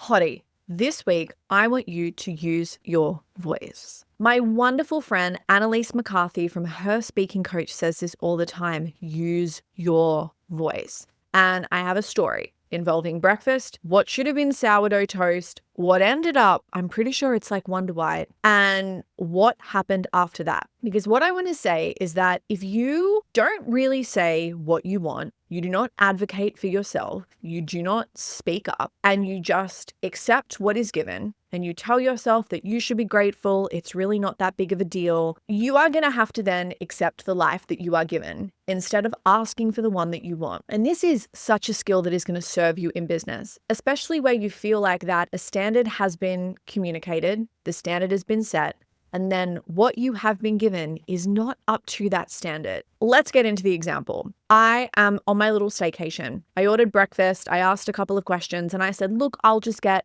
Hottie, this week I want you to use your voice. My wonderful friend Annalise McCarthy from Her Speaking Coach says this all the time: use your voice. And I have a story involving breakfast, what should have been sourdough toast, what ended up, I'm pretty sure it's like Wonder White, and what happened after that. Because what I want to say is that if you don't really say what you want, you do not advocate for yourself, you do not speak up, and you just accept what is given, and you tell yourself that you should be grateful, it's really not that big of a deal, you are going to have to then accept the life that you are given instead of asking for the one that you want. And this is such a skill that is going to serve you in business, especially where you feel like that a standard has been communicated, the standard has been set, and then what you have been given is not up to that standard. Let's get into the example. I am on my little staycation. I ordered breakfast. I asked a couple of questions and I said, look, I'll just get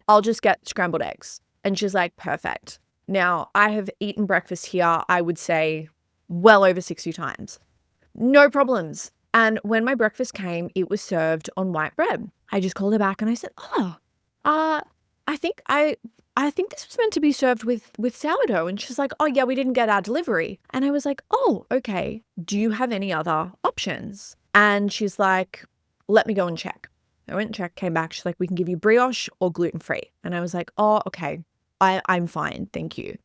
scrambled eggs. And she's like, perfect. Now, I have eaten breakfast here, I would say well over 60 times. No problems. And when my breakfast came, it was served on white bread. I just called her back and I said, I think this was meant to be served with sourdough. And she's like, oh yeah, we didn't get our delivery. And I was like, oh, okay. Do you have any other options? And she's like, let me go and check. I went and checked, came back. She's like, we can give you brioche or gluten-free. And I was like, oh, okay. I'm fine. Thank you.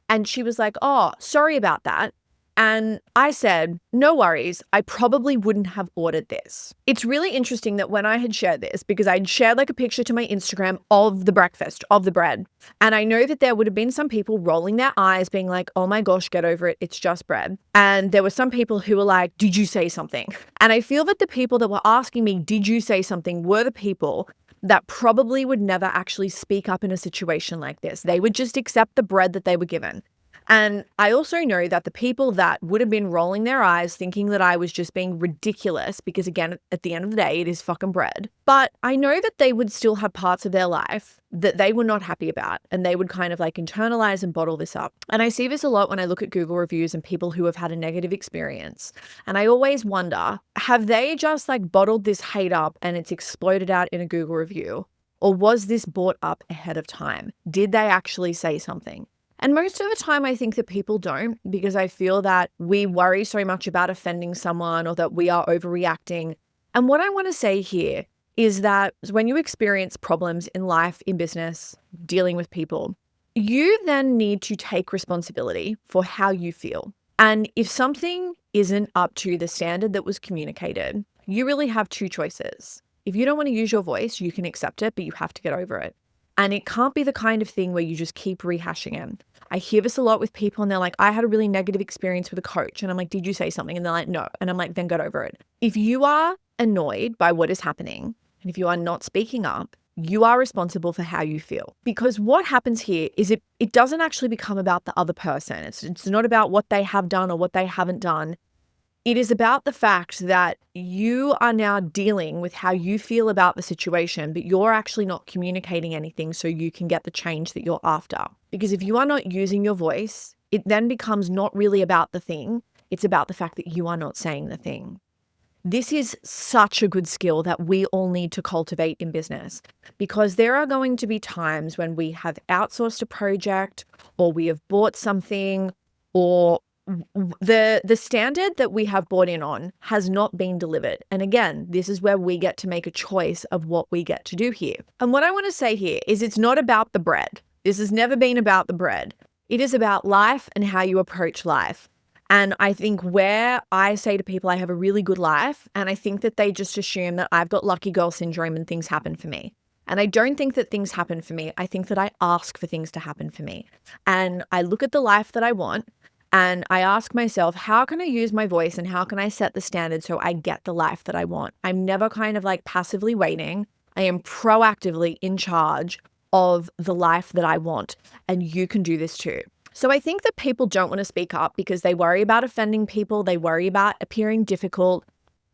And she was like, oh, sorry about that. And I said, no worries, I probably wouldn't have ordered this. It's really interesting that when I had shared this, because I'd shared like a picture to my Instagram of the breakfast, of the bread. And I know that there would have been some people rolling their eyes being like, oh my gosh, get over it, it's just bread. And there were some people who were like, did you say something? And I feel that the people that were asking me, did you say something, were the people that probably would never actually speak up in a situation like this. They would just accept the bread that they were given. And I also know that the people that would have been rolling their eyes thinking that I was just being ridiculous, because again, at the end of the day, it is fucking bread. But I know that they would still have parts of their life that they were not happy about, and they would kind of like internalize and bottle this up. And I see this a lot when I look at Google reviews and people who have had a negative experience. And I always wonder, have they just like bottled this hate up and it's exploded out in a Google review? Or was this brought up ahead of time? Did they actually say something? And most of the time, I think that people don't, because I feel that we worry so much about offending someone or that we are overreacting. And what I want to say here is that when you experience problems in life, in business, dealing with people, you then need to take responsibility for how you feel. And if something isn't up to the standard that was communicated, you really have two choices. If you don't want to use your voice, you can accept it, but you have to get over it. And it can't be the kind of thing where you just keep rehashing it. I hear this a lot with people and they're like, I had a really negative experience with a coach. And I'm like, did you say something? And they're like, no. And I'm like, then get over it. If you are annoyed by what is happening, and if you are not speaking up, you are responsible for how you feel. Because what happens here is it doesn't actually become about the other person. It's not about what they have done or what they haven't done. It is about the fact that you are now dealing with how you feel about the situation, but you're actually not communicating anything so you can get the change that you're after. Because if you are not using your voice, it then becomes not really about the thing. It's about the fact that you are not saying the thing. This is such a good skill that we all need to cultivate in business, because there are going to be times when we have outsourced a project or we have bought something, or the standard that we have bought in on has not been delivered. And again, this is where we get to make a choice of what we get to do here. And what I want to say here is it's not about the bread. This has never been about the bread. It is about life and how you approach life. And I think where I say to people, I have a really good life, and I think that they just assume that I've got lucky girl syndrome and things happen for me. And I don't think that things happen for me. I think that I ask for things to happen for me. And I look at the life that I want, and I ask myself, how can I use my voice and how can I set the standard so I get the life that I want? I'm never kind of like passively waiting. I am proactively in charge of the life that I want. And you can do this too. So I think that people don't want to speak up because they worry about offending people. They worry about appearing difficult.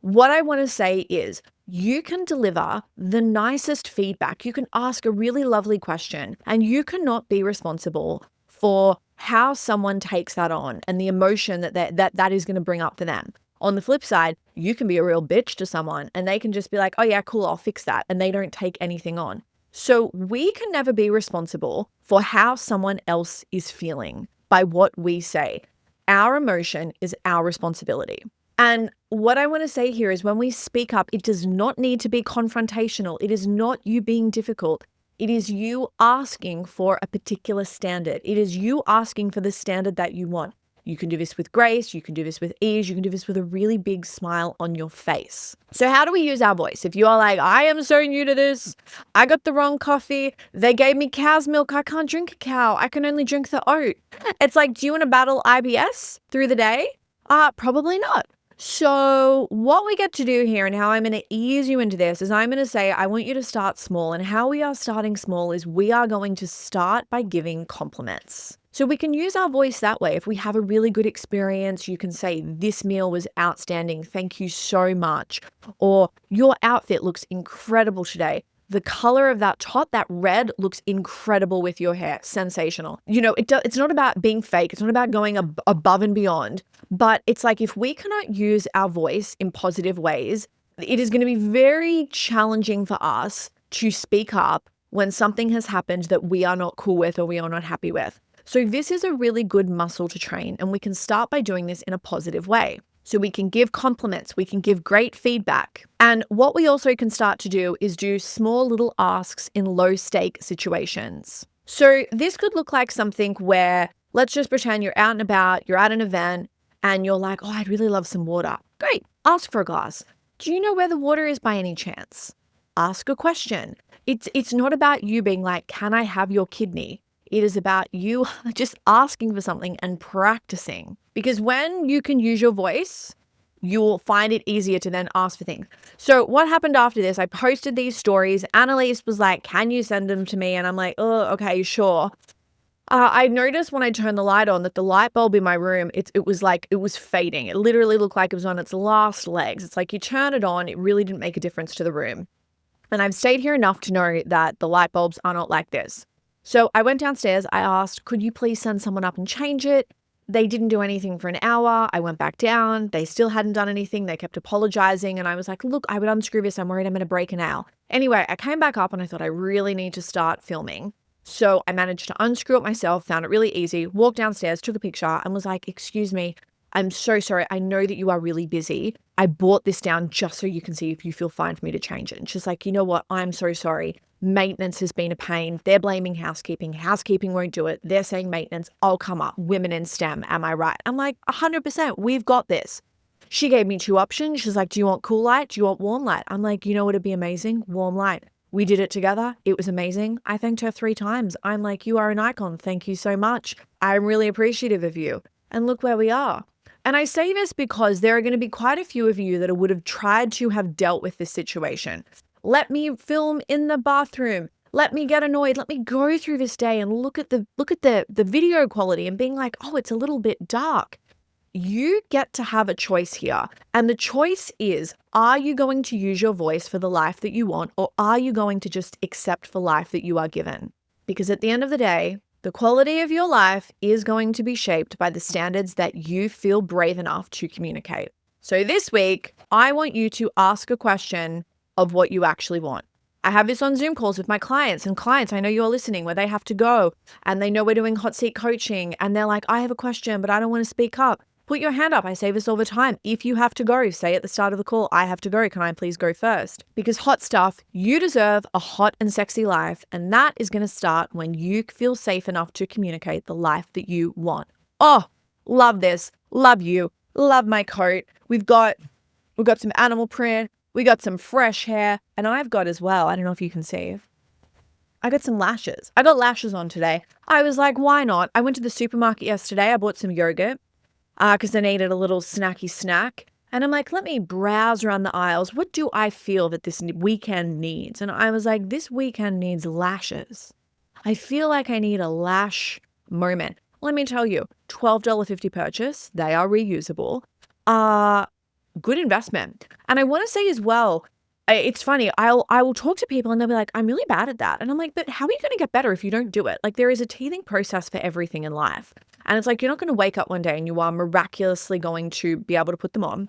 What I want to say is you can deliver the nicest feedback. You can ask a really lovely question, and you cannot be responsible for how someone takes that on and the emotion that is going to bring up for them. On the flip side, you can be a real bitch to someone and they can just be like, oh yeah, cool, I'll fix that. And they don't take anything on. So we can never be responsible for how someone else is feeling by what we say. Our emotion is our responsibility. And what I want to say here is when we speak up, it does not need to be confrontational. It is not you being difficult. It is you asking for a particular standard. It is you asking for the standard that you want. You can do this with grace. You can do this with ease. You can do this with a really big smile on your face. So how do we use our voice? If you are like, I am so new to this. I got the wrong coffee. They gave me cow's milk. I can't drink a cow. I can only drink the oat. It's like, do you want to battle IBS through the day? Probably not. So what we get to do here and how I'm going to ease you into this is I'm going to say, I want you to start small. And how we are starting small is we are going to start by giving compliments. So we can use our voice that way. If we have a really good experience, you can say, this meal was outstanding. Thank you so much. Or your outfit looks incredible today. The color of that top, that red, looks incredible with your hair. Sensational. It's not about being fake. It's not about going above and beyond. But it's like if we cannot use our voice in positive ways, it is going to be very challenging for us to speak up when something has happened that we are not cool with or we are not happy with. So this is a really good muscle to train, and we can start by doing this in a positive way. So we can give compliments, we can give great feedback. And what we also can start to do is do small little asks in low stake situations. So this could look like something where, let's just pretend you're out and about, you're at an event, and you're like, oh, I'd really love some water. Great, ask for a glass. Do you know where the water is by any chance? Ask a question. It's not about you being like, can I have your kidney? It is about you just asking for something and practicing. Because when you can use your voice, you'll find it easier to then ask for things. So what happened after this, I posted these stories. Annalise was like, can you send them to me? And I'm like, oh, okay, sure. I noticed when I turned the light on that the light bulb in my room, it was fading. It literally looked like it was on its last legs. It's like you turn it on, it really didn't make a difference to the room. And I've stayed here enough to know that the light bulbs are not like this. So I went downstairs, I asked, could you please send someone up and change it? They didn't do anything for an hour. I went back down. They still hadn't done anything. They kept apologizing. And I was like, look, I would unscrew this. I'm worried I'm going to break a nail. Anyway, I came back up and I thought I really need to start filming. So I managed to unscrew it myself, found it really easy, walked downstairs, took a picture and was like, excuse me, I'm so sorry. I know that you are really busy. I brought this down just so you can see if you feel fine for me to change it. And she's like, you know what? I'm so sorry. Maintenance has been a pain. They're blaming housekeeping. Housekeeping won't do it. They're saying maintenance. I'll come up. Women in STEM. Am I right? I'm like, 100%. We've got this. She gave me two options. She's like, do you want cool light? Do you want warm light? I'm like, you know what would be amazing? Warm light. We did it together. It was amazing. I thanked her 3 times. I'm like, you are an icon. Thank you so much. I'm really appreciative of you. And look where we are. And I say this because there are going to be quite a few of you that would have tried to have dealt with this situation. Let me film in the bathroom. Let me get annoyed. Let me go through this day and look at the video quality and being like, oh, it's a little bit dark. You get to have a choice here. And the choice is, are you going to use your voice for the life that you want, or are you going to just accept the life that you are given? Because at the end of the day, the quality of your life is going to be shaped by the standards that you feel brave enough to communicate. So this week, I want you to ask a question of what you actually want. I have this on Zoom calls with my clients, and clients, I know you're listening, where they have to go and they know we're doing hot seat coaching and they're like, I have a question, but I don't want to speak up. Put your hand up. I say this all the time. If you have to go, say at the start of the call, I have to go. Can I please go first? Because hot stuff, you deserve a hot and sexy life. And that is going to start when you feel safe enough to communicate the life that you want. Oh, love this. Love you. Love my coat. We've got some animal print. We got some fresh hair. And I've got as well, I don't know if you can see, I got some lashes. I got lashes on today. I was like, why not? I went to the supermarket yesterday. I bought some yogurt. Because I needed a little snacky snack. And I'm like, let me browse around the aisles. What do I feel that this weekend needs? And I was like, this weekend needs lashes. I feel like I need a lash moment. Let me tell you, $12.50 purchase. They are reusable. Good investment. And I want to say as well, it's funny, I will talk to people and they'll be like, I'm really bad at that. And I'm like, but how are you going to get better if you don't do it? Like, there is a teething process for everything in life. And it's like, you're not going to wake up one day and you are miraculously going to be able to put them on.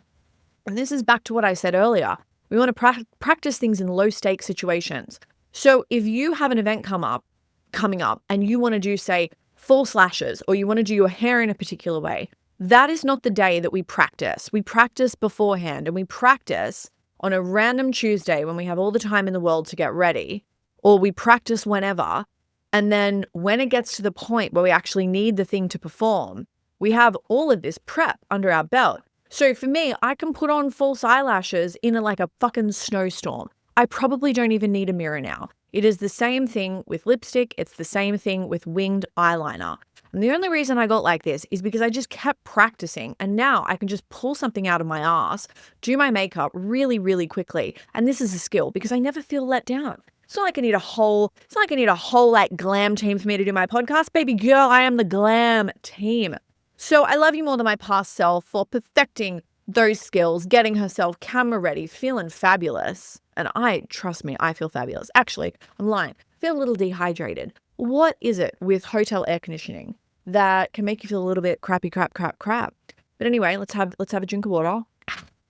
And this is back to what I said earlier. We want to practice things in low stake situations. So if you have an event coming up and you want to do, say, false lashes, or you want to do your hair in a particular way, that is not the day that we practice. We practice beforehand, and we practice on a random Tuesday when we have all the time in the world to get ready, or we practice whenever. And then when it gets to the point where we actually need the thing to perform, we have all of this prep under our belt. So for me, I can put on false eyelashes in like a fucking snowstorm. I probably don't even need a mirror now. It is the same thing with lipstick. It's the same thing with winged eyeliner. And the only reason I got like this is because I just kept practicing, and now I can just pull something out of my ass, do my makeup really, really quickly. And this is a skill because I never feel let down. It's not like I need a whole like glam team for me to do my podcast. Baby girl, I am the glam team. So I love you more than my past self for perfecting those skills, getting herself camera ready, feeling fabulous. And trust me, I feel fabulous. Actually, I'm lying. I feel a little dehydrated. What is it with hotel air conditioning that can make you feel a little bit crappy? But anyway, let's have a drink of water.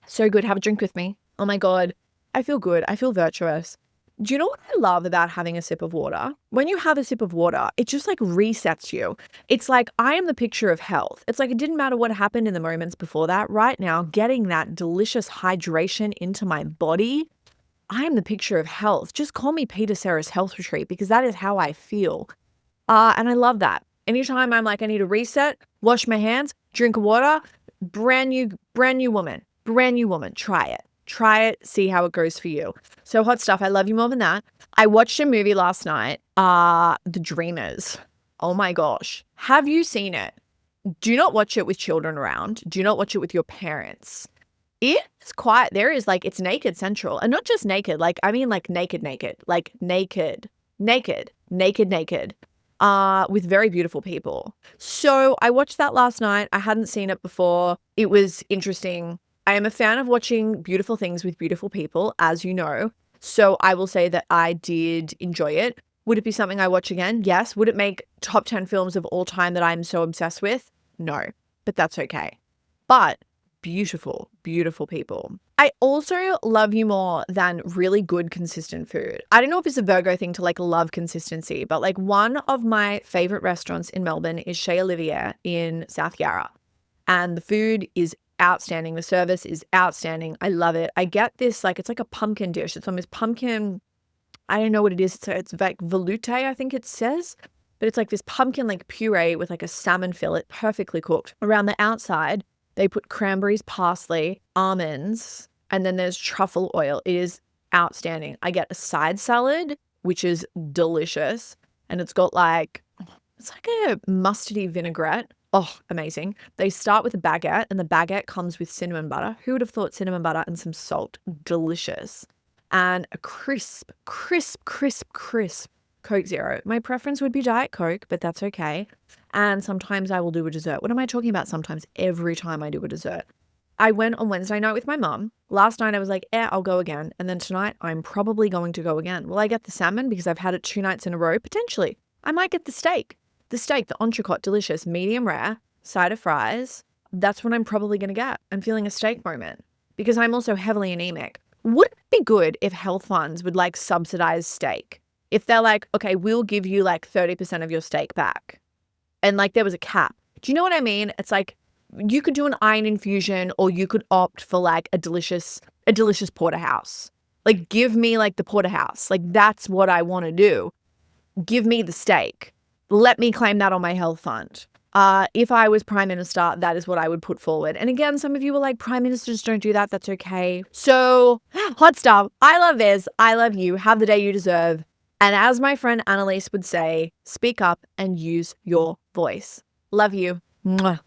So good. Have a drink with me. Oh my God. I feel good. I feel virtuous. Do you know what I love about having a sip of water? When you have a sip of water, it just like resets you. It's like I am the picture of health. It's like it didn't matter what happened in the moments before that. Right now, getting that delicious hydration into my body, I am the picture of health. Just call me Peter Sarah's health retreat because that is how I feel. And I love that. Anytime I'm like, I need a reset, wash my hands, drink water, brand new woman. Try it, see how it goes for you. So hot stuff. I love you more than that. I watched a movie last night, The Dreamers. Oh my gosh. Have you seen it? Do not watch it with children around. Do not watch it with your parents. It's quiet. It's naked central, and not just naked. Like, I mean, like naked, like naked, with very beautiful people. So I watched that last night. I hadn't seen it before. It was interesting. I am a fan of watching beautiful things with beautiful people, as you know. So I will say that I did enjoy it. Would it be something I watch again? Yes. Would it make top 10 films of all time that I'm so obsessed with? No, but that's okay. But beautiful, beautiful people. I also love you more than really good, consistent food. I don't know if it's a Virgo thing to like love consistency, but like one of my favorite restaurants in Melbourne is Chez Olivier in South Yarra. And the food is outstanding. The service is outstanding. I love it. I get this, like, it's like a pumpkin dish. It's almost pumpkin. I don't know what it is. It's like veloute, I think it says. But it's like this pumpkin like puree with like a salmon fillet, perfectly cooked. Around the outside, they put cranberries, parsley, almonds, and then there's truffle oil. It is outstanding. I get a side salad, which is delicious. And it's got it's like a mustardy vinaigrette. Oh, amazing. They start with a baguette, and the baguette comes with cinnamon butter. Who would have thought cinnamon butter and some salt? Delicious. And a crisp Coke Zero. My preference would be Diet Coke, but that's okay. And sometimes I will do a dessert. What am I talking about? Sometimes every time I do a dessert. I went on Wednesday night with my mum. Last night I was like, I'll go again. And then tonight I'm probably going to go again. Will I get the salmon because I've had it 2 nights in a row? Potentially. I might get the steak. The entrecote, delicious, medium rare, side of fries. That's what I'm probably going to get. I'm feeling a steak moment because I'm also heavily anemic. Wouldn't it be good if health funds would like subsidize steak? If they're like, okay, we'll give you like 30% of your steak back. And like there was a cap. Do you know what I mean? It's like you could do an iron infusion, or you could opt for like a delicious porterhouse. Like give me like the porterhouse. Like that's what I want to do. Give me the steak. Let me claim that on my health fund. If I was prime minister, that is what I would put forward. And again, some of you were like, prime ministers don't do that. That's okay. So hot stuff. I love this. I love you. Have the day you deserve. And as my friend Annalise would say, speak up and use your voice. Love you. Mwah.